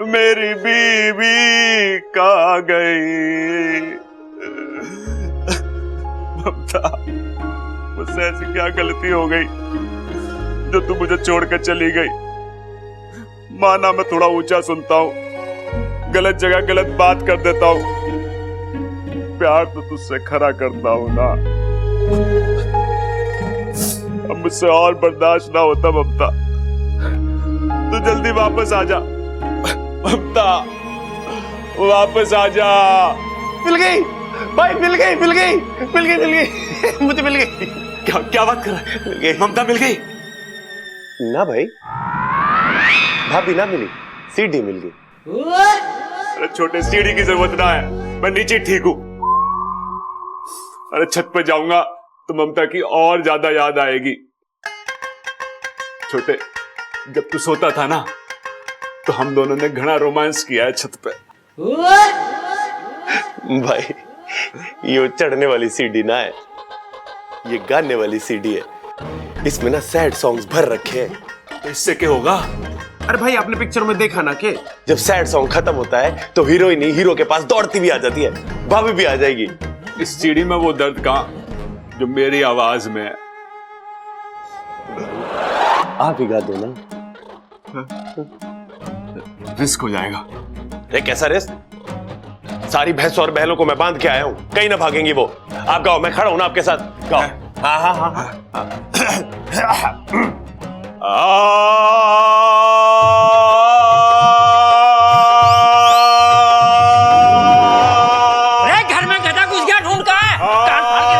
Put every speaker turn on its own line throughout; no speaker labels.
मेरी बीवी कहाँ गई? ममता, मुझसे ऐसी क्या गलती हो गई जो तू मुझे छोड़कर चली गई? माना मैं थोड़ा ऊंचा सुनता हूँ, गलत जगह गलत बात कर देता हूँ, प्यार तो तुझसे खरा करता हूँ ना। अब मुझसे और बर्दाश्त ना होता ममता, तू जल्दी वापस आ जा ममता, वापस आ जा।
मिल गई भाई, मिल गई मिल गई मिल गई मिल गई मुझे मिल गई।
क्या क्या बात कर रहा है?
मिल गई
ममता मिल गई?
ना भाई, भाभी ना मिली, सीढ़ी मिल गई।
अरे छोटे, सीढ़ी की जरूरत ना है, मैं नीचे ठीक हूं। अरे छत पे जाऊंगा तो ममता की और ज्यादा याद आएगी। छोटे, जब तू सोता था ना तो हम दोनों ने घना रोमांस किया है छत पे।
भाई ये चढ़ने वाली सीढ़ी ना है, ये गाने वाली सीढ़ी है। इसमें ना सैड सॉन्ग्स भर रखे हैं।
तो इससे क्या होगा?
अरे भाई आपने पिक्चर में देखा ना कि जब सैड सॉन्ग खत्म होता है तो हीरोइन हीरो के पास दौड़ती भी आ जाती है, भाभी भी आ जाएगी।
इस सीढ़ी में वो दर्द कहां जो मेरी आवाज में है?
आप ही गा दो ना।
रिस्क हो जाएगा।
अरे कैसा रिस्क? सारी भैंस और बैलों को मैं बांध के आया हूं, कहीं ना भागेंगी वो। आप गाओ, मैं खड़ा हूं ना आपके साथ, गाओ। हाँ हाँ हाँ हाँ।
अरे घर में गधा घुस गया, ढूंढ कहाँ है? कान फाड़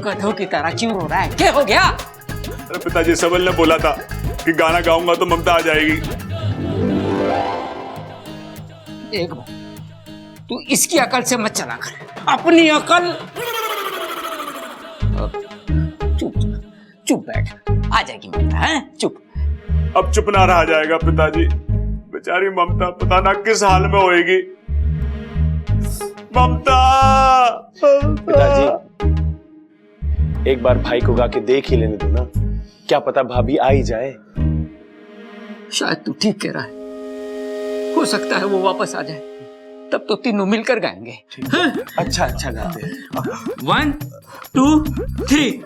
के गधों की तरह क्यों रो रहा है? क्या हो गया?
अरे पिताजी, सबल ने बोला था कि गाना गाऊंगा तो ममता आ जाएगी।
देख भाई, तू इसकी अकल से मत चला कर, अपनी अकल। चुप चुप बैठ, आ जाएगी ममता, है? चुप।
अब चुप ना रहा जाएगा पिताजी, बेचारी ममता पता ना किस हाल में होएगी। ममता!
पिताजी एक बार भाई को गा के देख ही लेने दो ना, क्या पता भाभी आ ही जाए।
शायद तू ठीक कह रहा है, हो सकता है वो वापस आ जाए, तब तो तीनों मिलकर गाएंगे।
अच्छा अच्छा गाते हैं।
1 2 3।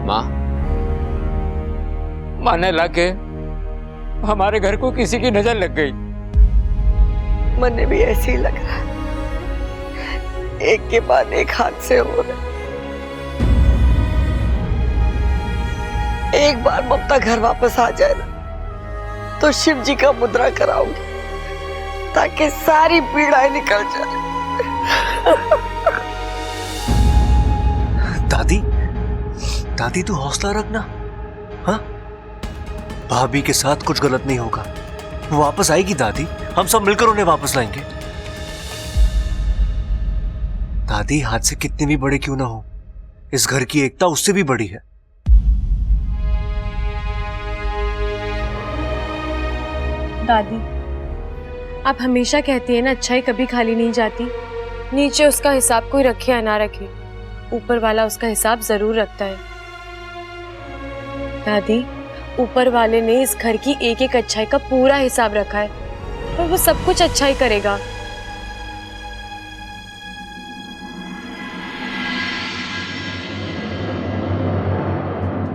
माँ,
माने लगे हमारे घर को किसी की नजर लग गई।
मने भी ऐसे ही लग रहा है, एक के बाद एक हादसे हो रहे। एक बार ममता घर वापस आ जाए ना तो शिव जी का मुद्रा कराऊंगी ताकि सारी पीड़ाएं निकल जाए।
दादी, दादी तू हौसला रखना। हाँ, भाभी के साथ कुछ गलत नहीं होगा, वो वापस आएगी दादी, हम सब मिलकर उन्हें वापस लाएंगे। दादी, हादसे कितने भी बड़े क्यों ना हो, इस घर की एकता उससे भी बड़ी है।
दादी, आप हमेशा कहती हैं ना, अच्छाई कभी खाली नहीं जाती। नीचे उसका हिसाब कोई रखे या ना रखे, ऊपर वाला उसका हिसाब जरूर रखता है। दादी, ऊपर वाले ने इस घर की एक एक अच्छाई का पूरा हिसाब रखा है और वो सब कुछ अच्छा ही करेगा।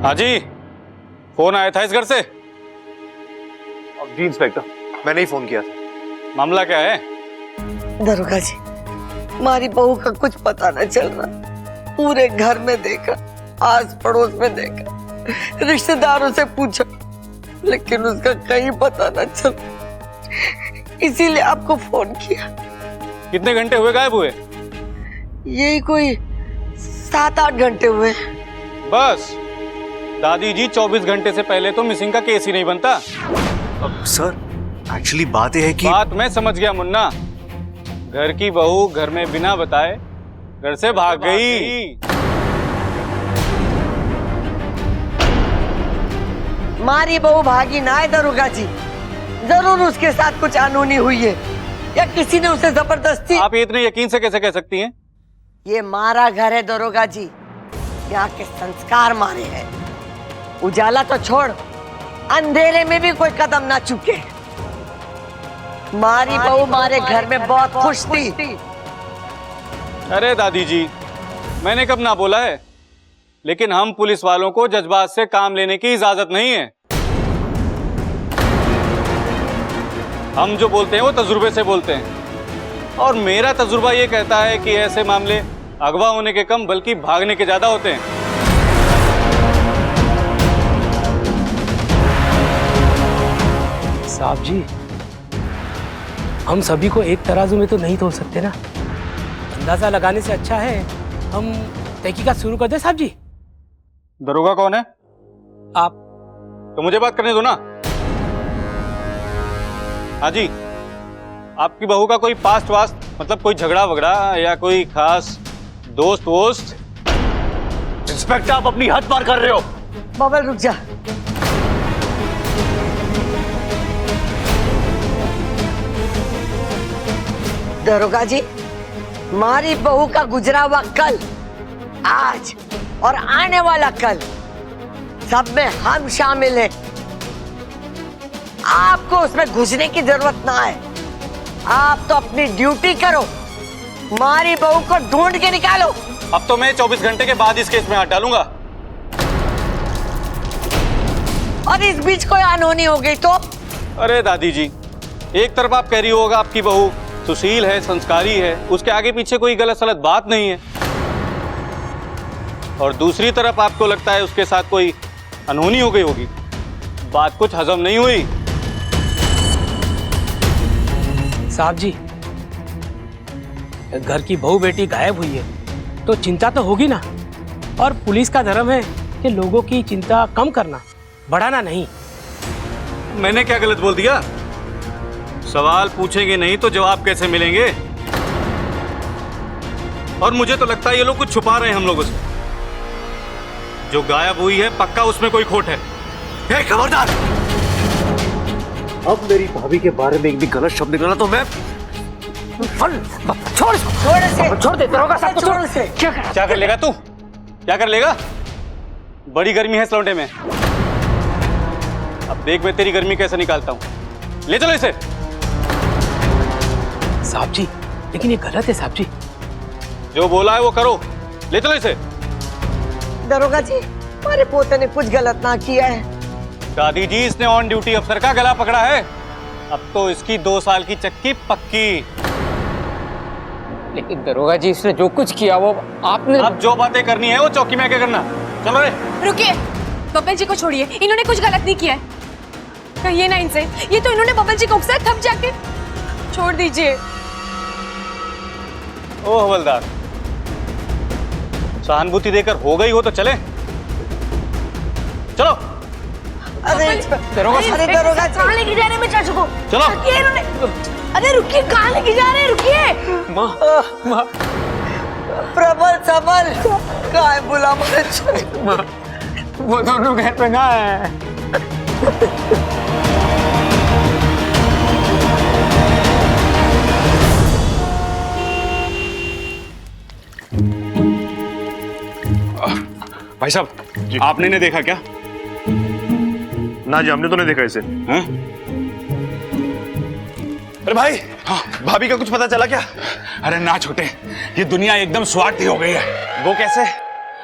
हाँ जी, फोन आया था इस घर से।
जी इंस्पेक्टर, मैंने ही फोन किया था।
मामला क्या है?
दरोगा जी, हमारी बहू का कुछ पता न चल रहा। पूरे घर में देखा, आस पड़ोस में देखा, रिश्तेदारों से पूछा, लेकिन उसका कहीं पता न चल। इसीलिए आपको फोन किया।
कितने घंटे हुए गायब हुए?
यही कोई 7-8 घंटे हुए।
बस दादी जी, 24 घंटे से पहले तो मिसिंग का केस ही नहीं बनता।
सर, एक्चुअली बात यह है कि
बात मैं समझ गया मुन्ना। घर की बहू घर में बिना बताए घर से भाग गई।
मारी बहू भागी ना है दरोगा जी, जरूर उसके साथ कुछ अनहोनी हुई है या किसी ने उसे जबरदस्ती।
आप इतने यकीन से कैसे कह सकती हैं?
ये मारा घर है दरोगा जी, यहाँ के संस्कार मारे हैं। उजाला तो छोड़, अंधेरे में भी कोई कदम ना चुके। मारी बहू मारे घर में बहुत खुश थी।
अरे दादी जी, मैंने कब ना बोला है, लेकिन हम पुलिस वालों को जज्बात से काम लेने की इजाजत नहीं है। हम जो बोलते हैं वो तजुर्बे से बोलते हैं, और मेरा तजुर्बा ये कहता है कि ऐसे मामले अगवा होने के कम बल्कि भागने के ज्यादा होते हैं।
साहब जी, हम सभी को एक तराजू में तो नहीं तोल सकते ना। अंदाजा लगाने से अच्छा है हम तहकीकात शुरू कर दें साहब जी।
दरोगा कौन है?
आप।
तो मुझे बात करने दो ना। हाँ जी, आपकी बहू का कोई पास्ट वास्ट, मतलब कोई झगड़ा वगड़ा या कोई खास दोस्त वोस्त?
इंस्पेक्टर, आप अपनी हद पार कर रहे हो।
बबल रुक जा। दरोगा जी, मारी बहू का गुजरा हुआ कल, आज और आने वाला कल, सब में हम शामिल हैं। आपको उसमें घुसने की जरूरत ना है। आप तो अपनी ड्यूटी करो, मारी बहू को ढूंढ के निकालो।
अब तो मैं 24 घंटे के बाद इस केस में हाथ डालूंगा।
और इस बीच कोई अनहोनी हो गई तो?
अरे दादी जी, एक तरफ आप कह रही होगा आपकी बहू सुशील है, संस्कारी है, उसके आगे पीछे कोई गलत सलत बात नहीं है, और दूसरी तरफ आपको लगता है उसके साथ कोई अनहोनी हो गई होगी। बात कुछ हजम नहीं हुई।
साहब जी, घर की बहू बेटी गायब हुई है तो चिंता तो होगी ना, और पुलिस का धर्म है कि लोगों की चिंता कम करना, बढ़ाना नहीं।
मैंने क्या गलत बोल दिया? सवाल पूछेंगे नहीं तो जवाब कैसे मिलेंगे? और मुझे तो लगता है ये लोग कुछ छुपा रहे हैं हम लोगों से। जो गायब हुई है पक्का उसमें कोई खोट है।
हे खबरदार! अब मेरी भाभी के बारे में एक भी गलत शब्द निकला तो मैं
छोड़ इसे। छोड़ दे दरोगा साहब, छोड़ इसे।
क्या कर लेगा तू? क्या कर लेगा? बड़ी गर्मी है इस लौंडे में। अब देख मैं तेरी गर्मी कैसे निकालता हूं। ले चलो इसे।
साहब जी, लेकिन ये गलत है साहब जी।
जो बोला है वो करो। ले चलो इसे।
दरोगा जी, हमारे पोते ने कुछ गलत ना किया है।
दादी जी, इसने ऑन ड्यूटी अफसर का गला पकड़ा है। अब तो इसकी 2 साल की चक्की पक्की।
लेकिन दरोगा जी, इसने जो कुछ किया वो आपने।
अब जो बातें करनी है वो चौकी में आके करना। चलो रे।
रुकिए, बब्बल जी को छोड़िए, इन्होंने कुछ गलत नहीं किया है। कहिए ना इनसे, ये तो इन्होंने बब्बल जी को उकसाया, थक जाके छोड़ दीजिए।
ओ हवलदार, सहानुभूति देकर हो गई हो तो चले। चलो।
अरे
दरोगा
अरे दरोगा जी,
कहाँ लेके जा रहे हैं मैं चाचू को?
चलो।
रुकिए इन्होंने। अरे रुकिए, कहाँ लेके जा रहे हैं? रुकिए।
माँ,
प्रबल सबल काय बुला मुझे।
वो दोनों घर पे ना है।
भाई साहब, आपने नहीं देखा क्या?
ना जी, हमने तो नहीं देखा इसे।
हाँ?
अरे भाई, भाभी का कुछ पता चला क्या?
अरे ना छोटे, ये दुनिया एकदम स्वार्थी हो गई है।
वो कैसे?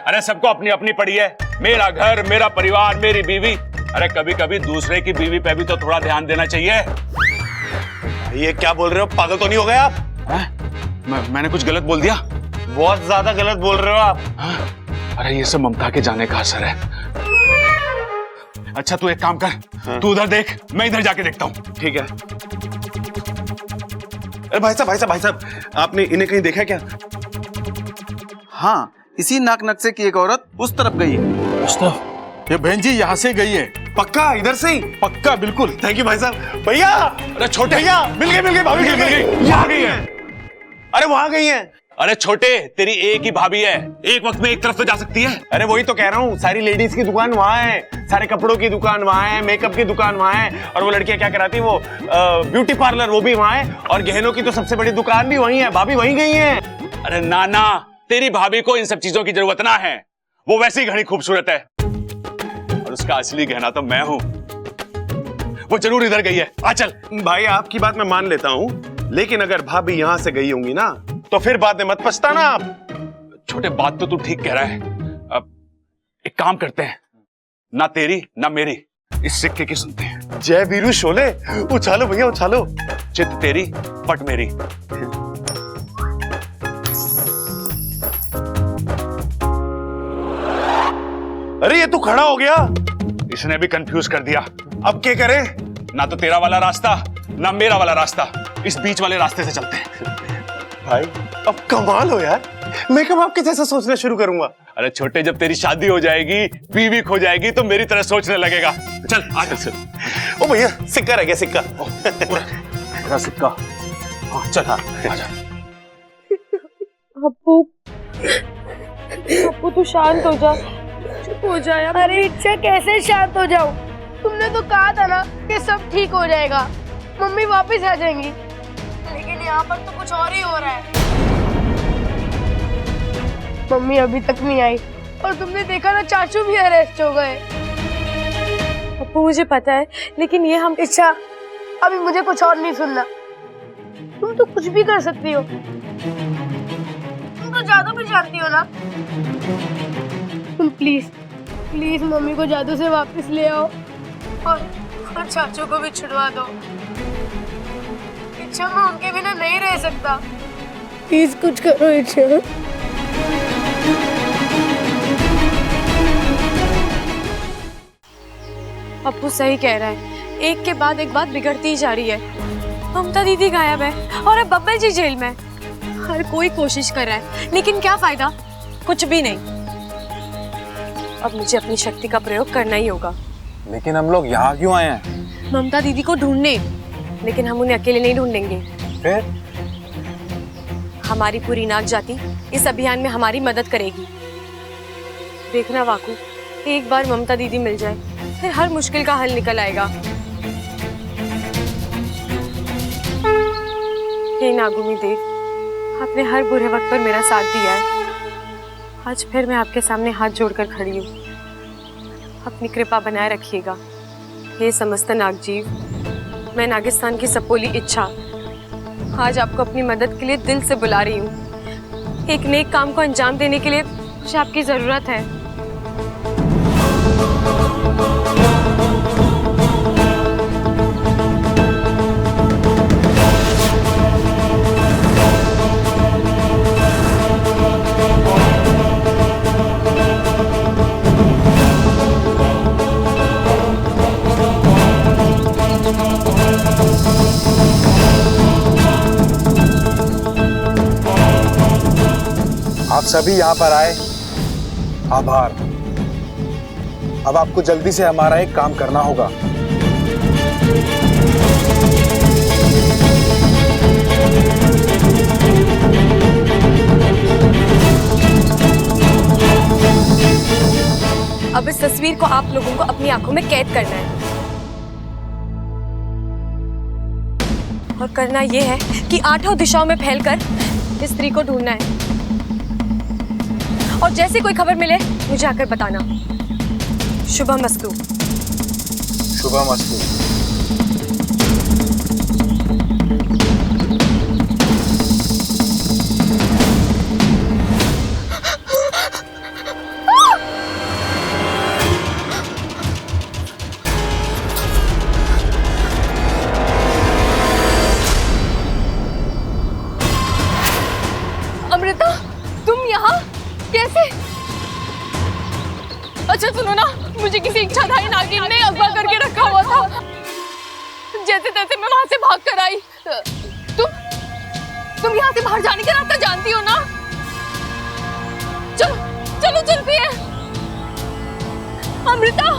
अरे सबको अपनी अपनी पड़ी है। मेरा घर, मेरा परिवार, मेरी बीवी। अरे कभी कभी दूसरे की बीवी पे भी तो थोड़ा ध्यान देना चाहिए।
ये क्या बोल रहे हो? पागल तो नहीं हो गए आप?
मैंने कुछ गलत बोल दिया?
बहुत ज्यादा गलत बोल रहे हो आप।
अरे ये सब ममता के जाने का असर है। अच्छा तू एक काम कर, तू उधर देख, मैं इधर जाके देखता हूँ।
ठीक है। अरे भाई साहब, आपने इन्हें कहीं देखा क्या?
हाँ, इसी नाक नक्शे की एक औरत उस तरफ गई है।
ये बहन जी यहाँ से गई है।
पक्का इधर से ही?
पक्का, बिल्कुल।
थैंक यू भाई साहब। भैया,
अरे छोटे
भैया,
मिल गई भाभी, मिल गई। यहाँ गई है।
अरे वहां गई है। अरे छोटे, तेरी एक ही भाभी है, एक वक्त में एक तरफ तो जा सकती है। अरे वही तो कह रहा हूँ, सारी लेडीज की दुकान वहाँ है, सारे कपड़ों की दुकान वहाँ है, मेकअप की दुकान वहाँ है, और वो लड़कियां क्या कराती वो ब्यूटी पार्लर, वो भी वहाँ है, और गहनों की तो सबसे बड़ी दुकान भी वहीं है। भाभी वहीं गई है।
अरे नाना, तेरी भाभी को इन सब चीजों की जरूरत ना है, वो वैसे ही घनी खूबसूरत है, और उसका असली गहना तो मैं हूं। वो जरूर इधर गई है। आ चल।
भाई आपकी बात मैं मान लेता हूँ, लेकिन अगर भाभी यहाँ से गई होंगी ना तो फिर बाद में मत पछताना आप।
छोटे, बात तो तू ठीक कह रहा है। अब एक काम करते हैं, ना तेरी ना मेरी, इस सिक्के की सुनते हैं।
जय वीरू शोले, उछालो भैया उछालो।
चित तेरी पट मेरी।
अरे ये तू खड़ा हो गया,
इसने भी कंफ्यूज कर दिया।
अब क्या करें?
ना तो तेरा वाला रास्ता ना मेरा वाला रास्ता, इस बीच वाले रास्ते से चलते हैं।
भाई अब कमाल हो यार, मैं कब आपके जैसा सोचना शुरू करूंगा।
अरे छोटे, जब तेरी शादी हो जाएगी, बीवी खो जाएगी, तो मेरी तरह सोचने लगेगा। चल आ चल।
ओ भैया सिक्का रह गया, सिक्का।
पूरा सिक्का। हाँ चल, हाँ आजा।
अप्पू, अप्पू तू शांत हो जा, चुप हो जा यार।
अरे इच्छा, कैसे शांत हो जाऊं? तुमने तो कहा था ना कि सब ठीक हो जाएगा, मम्मी वापस आ जाएंगी, लेकिन यहाँ पर तो कुछ और ही हो रहा है। मम्मी अभी तक नहीं आई, और तुमने देखा ना चाचू भी अरेस्ट हो गए।
अप्पू मुझे पता है, लेकिन ये हम
इच्छा, अभी मुझे कुछ और नहीं सुनना। तुम तो कुछ भी कर सकती हो, तुम तो जादू भी जानती हो ना। तुम प्लीज प्लीज मम्मी को जादू से वापस ले आओ, और चाचू को भी छुड़वा दो। इच्छा, मैं उनके बिना नहीं रह सकता, प्लीज कुछ करो इच्छा।
अप्पू सही कह रहा है, एक के बाद एक बात बिगड़ती ही जा रही है। ममता दीदी गायब है और अब बब्बल जी जेल में। हर कोई कोशिश कर रहा है, लेकिन क्या फायदा? कुछ भी नहीं। अब मुझे अपनी शक्ति का प्रयोग करना ही होगा।
लेकिन हम लोग यहाँ क्यों आए हैं?
ममता दीदी को ढूंढने, लेकिन हम उन्हें अकेले नहीं ढूंढेंगे।
फिर?
हमारी पूरी नाग जाति इस अभियान में हमारी मदद करेगी। देखना वाकू, एक बार ममता दीदी मिल जाए, फिर हर मुश्किल का हल निकल आएगा। हे नागुनी देव, आपने हर बुरे वक्त पर मेरा साथ दिया है। आज फिर मैं आपके सामने हाथ जोड़कर खड़ी हूँ। अपनी कृपा बनाए रखिएगा। हे समस्त नागजीव, मैं नागिस्तान की सपोली इच्छा आज आपको अपनी मदद के लिए दिल से बुला रही हूँ। एक नेक काम को अंजाम देने के लिए मुझे आपकी जरूरत है।
आप सभी यहाँ पर आए, आभार। अब आपको जल्दी से हमारा एक काम करना होगा।
अब इस तस्वीर को आप लोगों को अपनी आंखों में कैद करना है, और करना यह है कि 8 दिशाओं में फैलकर इस स्त्री को ढूंढना है, और जैसे कोई खबर मिले मुझे आकर बताना। शुभमस्तु।
शुभमस्तु।
अमृता, तुम यहाँ कैसे? अच्छा सुनो ना, मुझे किसी इच्छाधारी नागिन ने अगवा करके रखा हुआ था। जैसे तैसे मैं वहां से भाग कर आई। तुम यहाँ से बाहर जाने का रास्ता जानती हो ना? चलो चलो चलते हैं। अमृता,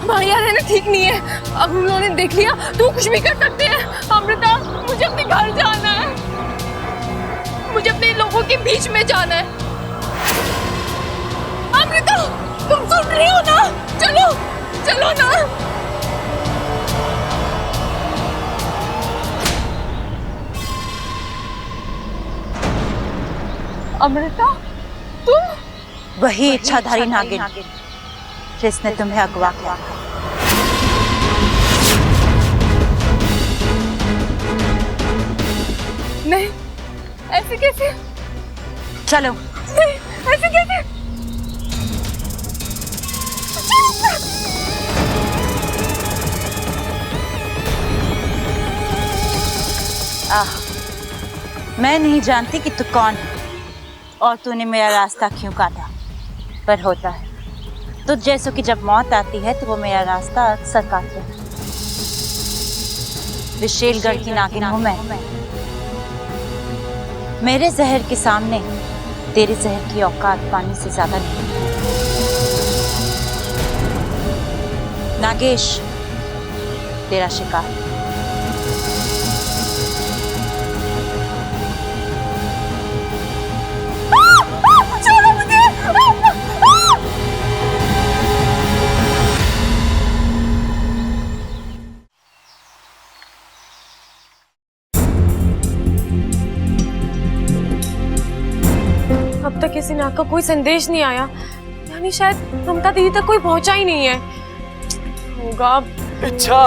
भाई यहाँ रहना ठीक नहीं है। अब उन्होंने देख लिया तो कुछ भी कर सकते हैं। अमृता, मुझे अपने घर जाना है, मुझे अपने लोगों
के बीच में जाना है। अमृता, तुम सुन रही हो ना? चलो चलो ना। अमृता, तुम?
वही इच्छाधारी नागिन जिसने तुम्हें अगवा किया।
नहीं, ऐसे कैसे?
चलो।
नहीं, ऐसे कैसे?
मैं नहीं जानती कि तू कौन है और तूने मेरा रास्ता क्यों काटा, पर होता है तुझ जैसों की जब मौत आती है तो वो मेरा रास्ता अक्सर काटते हैं। विशेलगढ़ की नागिन हूं मैं। मेरे जहर के सामने तेरे जहर की औकात पानी से ज्यादा नहीं। नागेश, तेरा शिकार।
अब तक किसी नाग का कोई संदेश नहीं आया, यानी शायद ममता दीदी तक कोई पहुंचा ही नहीं है। होगा
इच्छा,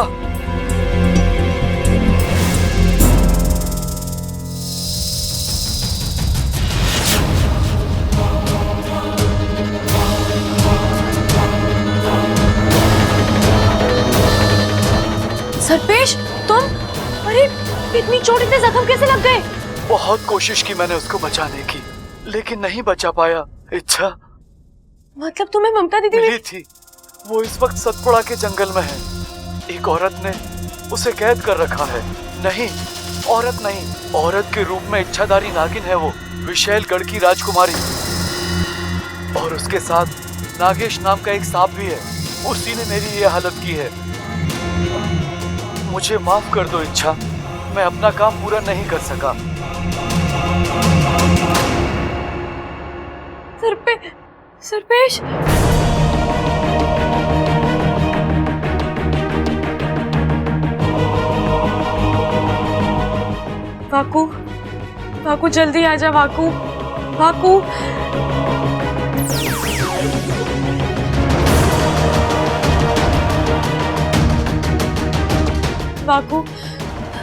सरपेश, तुम? अरे इतनी चोट, इतने जख्म कैसे लग गए?
बहुत कोशिश की मैंने उसको बचाने की, लेकिन नहीं बचा पाया। इच्छा,
मतलब तुम्हें ममता दीदी
मिली थी, वो इस वक्त सतपुड़ा के जंगल में है। एक औरत ने उसे कैद कर रखा है। नहीं, औरत नहीं, औरत के रूप में इच्छाधारी नागिन है वो, विशेलगढ़ की राजकुमारी। और उसके साथ नागेश नाम का एक सांप भी है। उसी ने मेरी ये हालत की है। मुझे माफ कर दो इच्छा, मैं अपना काम पूरा नहीं कर सका।
सरपेश, वाकू, वाकू जल्दी आ जा। वाकू, वाकू। वाकू,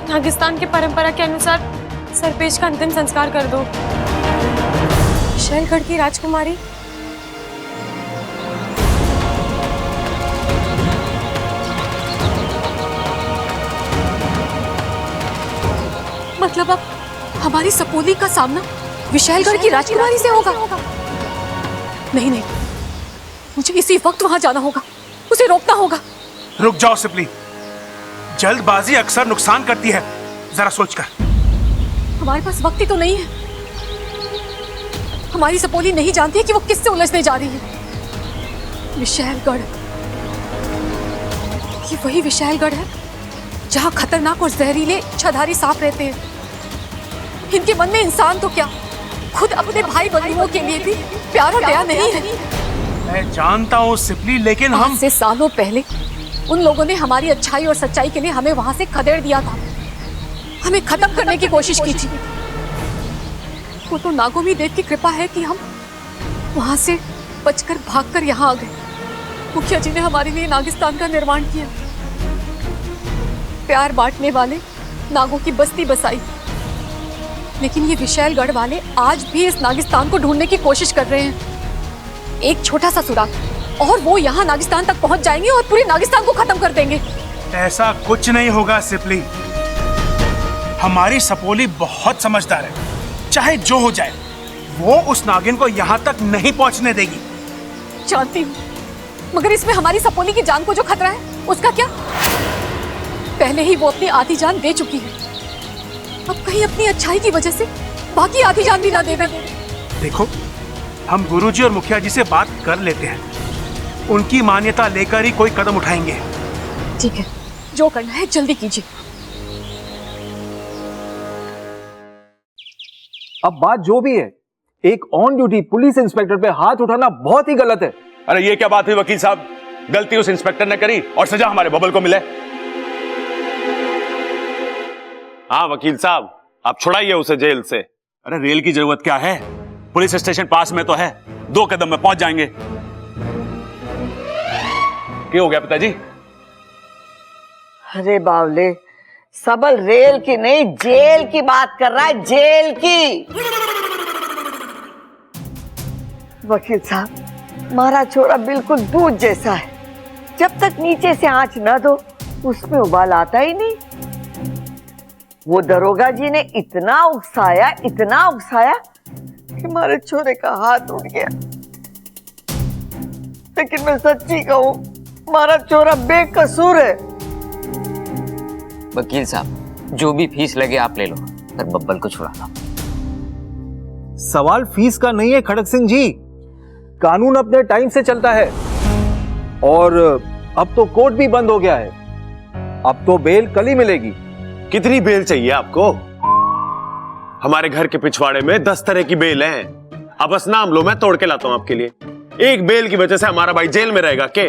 नागिस्तान की परंपरा के अनुसार सरपेश का अंतिम संस्कार कर दो। विशेलगढ़ की राजकुमारी, मतलब अब हमारी सपोली का सामना विशेलगढ़ की राजकुमारी से होगा? नहीं नहीं, मुझे इसी वक्त वहां जाना होगा, उसे रोकना होगा।
रुक जाओ सिपली, जल्दबाजी अक्सर नुकसान करती है, जरा सोचकर।
हमारे पास वक्त ही तो नहीं है। हमारी सपोली नहीं जानती है कि वो किससे उलझने जा रही है। विशेलगढ़, ये वही विशेलगढ़ है जहां खतरनाक और जहरीले इच्छाधारी सांप रहते हैं। इनके मन में इंसान तो क्या, खुद अपने भाई बंधुओं के लिए भी प्यार और दया नहीं है।
मैं जानता हूँ सिपली, लेकिन हम
से सालों पहले उन लोगों ने हमारी अच्छाई और सच्चाई के लिए हमें वहां से खदेड़ दिया था, हमें खत्म करने की कोशिश की थी। वो तो नागोमी देव की कृपा है कि हम वहां से बचकर भागकर यहाँ आ गए। मुखिया जी ने हमारे लिए नागिस्तान का निर्माण किया, प्यार बांटने वाले नागों की बस्ती बसाई। लेकिन ये विशेलगढ़ वाले आज भी इस नागिस्तान को ढूंढने की कोशिश कर रहे हैं। एक छोटा सा सुराग और वो यहाँ नागिस्तान तक पहुंच जाएंगे और पूरे नागिस्तान को खत्म कर देंगे।
ऐसा कुछ नहीं होगा सिपली, हमारी सपोली बहुत समझदार है। चाहे जो हो जाए, वो उस नागिन को यहाँ तक नहीं पहुँचने देगी।
जानती हूँ, मगर इसमें हमारी सपोली की जान को जो खतरा है, उसका क्या? पहले ही वो अपनी आधी जान दे चुकी है, अब कहीं अपनी अच्छाई की वजह से बाकी आधी जान भी ना दे दे।
देखो, हम गुरुजी और मुखिया जी से बात कर लेते हैं, उनकी मान्यता लेकर ही कोई कदम उठाएंगे।
ठीक है, जो करना है जल्दी कीजिए।
अब बात जो भी है, एक ऑन ड्यूटी पुलिस इंस्पेक्टर पे हाथ उठाना बहुत ही गलत है।
अरे ये क्या बात हुई वकील साहब, गलती उस इंस्पेक्टर ने करी और सजा हमारे बबल को मिले।
हाँ वकील साहब, आप छुड़ाइए उसे जेल से।
अरे रेल की जरूरत क्या है, पुलिस स्टेशन पास में तो है, 2 कदम में पहुंच जाएंगे। क्या हो गया पिताजी?
अरे बावले, सबल रेल की नहीं जेल की बात कर रहा है, जेल की। वकील साहब, हमारा छोरा बिल्कुल दूध जैसा है, जब तक नीचे से आंच न दो उसमें उबाल आता ही नहीं। वो दरोगा जी ने इतना उकसाया कि हमारे छोरे का हाथ उठ गया। लेकिन मैं सच्ची कहूं, हमारा छोरा बेकसूर है।
वकील साहब, जो भी फीस लगे आप ले लो, पर बब्बल को छुड़ा दो।
सवाल फीस का नहीं है खड़क सिंह जी, कानून अपने टाइम से चलता है और अब तो कोर्ट भी बंद हो गया है। अब तो बेल कल ही मिलेगी।
कितनी बेल चाहिए आपको? हमारे घर के पिछवाड़े में 10 तरह की बेल है। अब बस नाम लो, मैं तोड़ के लाता हूं आपके लिए। एक बेल की वजह से हमारा भाई जेल में रहेगा के?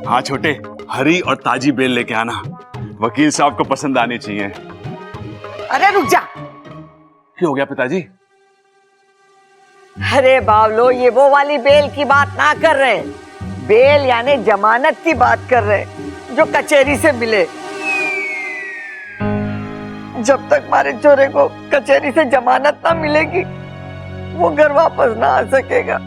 हाँ छोटे, हरी और ताजी बेल लेके आना, वकील साहब को पसंद आनी चाहिए।
अरे रुक जा।
क्या हो गया पिताजी?
अरे बावलो, ये वो वाली बेल की बात ना कर रहे, बेल यानी जमानत की बात कर रहे, जो कचहरी से मिले। जब तक हमारे छोरे को कचहरी से जमानत ना मिलेगी, वो घर वापस ना आ सकेगा।